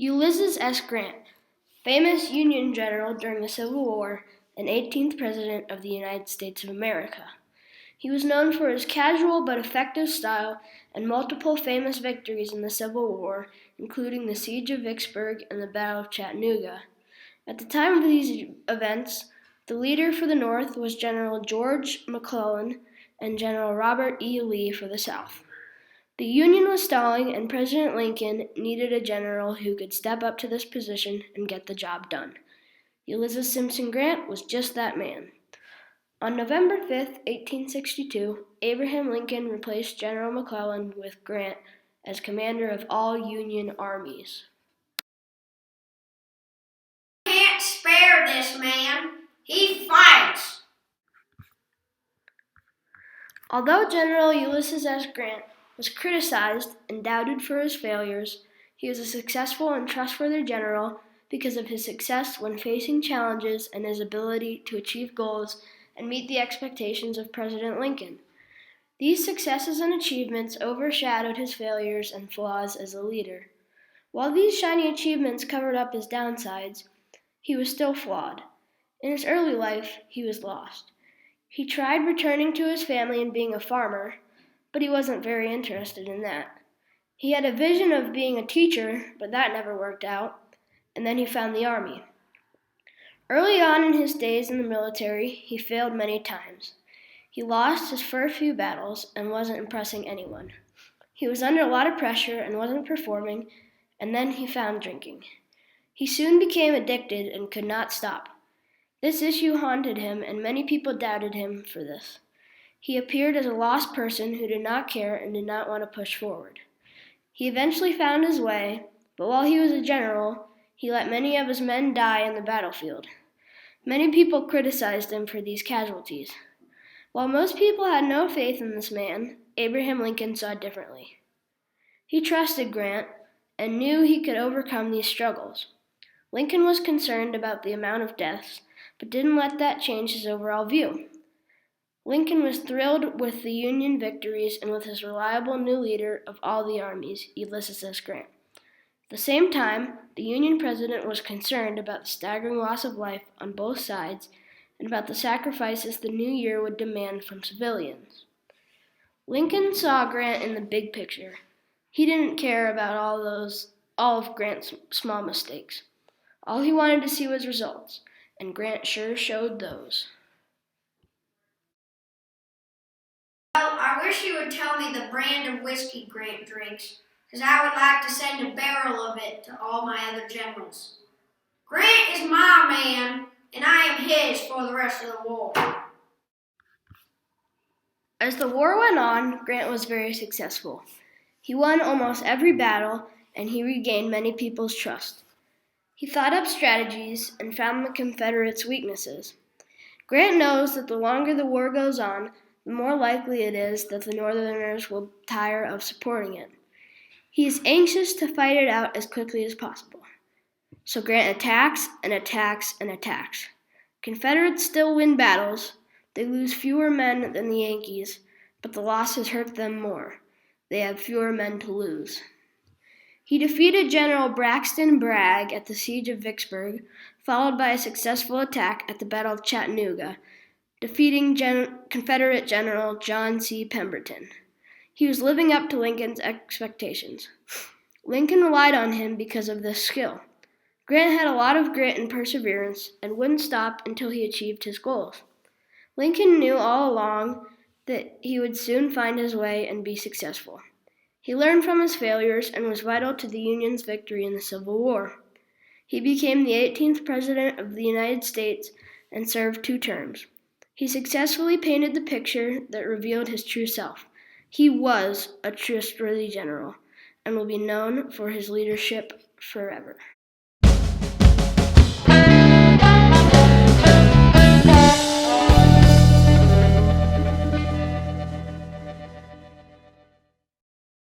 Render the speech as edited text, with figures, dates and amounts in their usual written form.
Ulysses S. Grant, famous Union general during the Civil War and 18th President of the United States of America. He was known for his casual but effective style and multiple famous victories in the Civil War, including the Siege of Vicksburg and the Battle of Chattanooga. At the time of these events, the leader for the North was General George McClellan and General Robert E. Lee for the South. The Union was stalling, and President Lincoln needed a general who could step up to this position and get the job done. Ulysses Simpson Grant was just that man. On November 5, 1862, Abraham Lincoln replaced General McClellan with Grant as commander of all Union armies. Can't spare this man. He fights. Although General Ulysses S. Grant was criticized and doubted for his failures, he was a successful and trustworthy general because of his success when facing challenges and his ability to achieve goals and meet the expectations of President Lincoln. These successes and achievements overshadowed his failures and flaws as a leader. While these shiny achievements covered up his downsides, he was still flawed. In his early life, he was lost. He tried returning to his family and being a farmer, but he wasn't very interested in that. He had a vision of being a teacher, but that never worked out, and then he found the army. Early on in his days in the military, he failed many times. He lost his first few battles and wasn't impressing anyone. He was under a lot of pressure and wasn't performing, and then he found drinking. He soon became addicted and could not stop. This issue haunted him, and many people doubted him for this. He appeared as a lost person who did not care and did not want to push forward. He eventually found his way, but while he was a general, he let many of his men die in the battlefield. Many people criticized him for these casualties. While most people had no faith in this man, Abraham Lincoln saw differently. He trusted Grant and knew he could overcome these struggles. Lincoln was concerned about the amount of deaths, but didn't let that change his overall view. Lincoln was thrilled with the Union victories and with his reliable new leader of all the armies, Ulysses S. Grant. At the same time, the Union president was concerned about the staggering loss of life on both sides and about the sacrifices the new year would demand from civilians. Lincoln saw Grant in the big picture. He didn't care about all of Grant's small mistakes. All he wanted to see was results, and Grant sure showed those. Well, I wish you would tell me the brand of whiskey Grant drinks, because I would like to send a barrel of it to all my other generals. Grant is my man, and I am his for the rest of the war. As the war went on, Grant was very successful. He won almost every battle, and he regained many people's trust. He thought up strategies and found the Confederates' weaknesses. Grant knows that the longer the war goes on, the more likely it is that the Northerners will tire of supporting it. He is anxious to fight it out as quickly as possible. So Grant attacks and attacks and attacks. Confederates still win battles. They lose fewer men than the Yankees, but the losses hurt them more. They have fewer men to lose. He defeated General Braxton Bragg at the Siege of Vicksburg, followed by a successful attack at the Battle of Chattanooga, defeating Confederate General John C. Pemberton. He was living up to Lincoln's expectations. Lincoln relied on him because of this skill. Grant had a lot of grit and perseverance and wouldn't stop until he achieved his goals. Lincoln knew all along that he would soon find his way and be successful. He learned from his failures and was vital to the Union's victory in the Civil War. He became the 18th President of the United States and served 2 terms. He successfully painted the picture that revealed his true self. He was a trustworthy general and will be known for his leadership forever.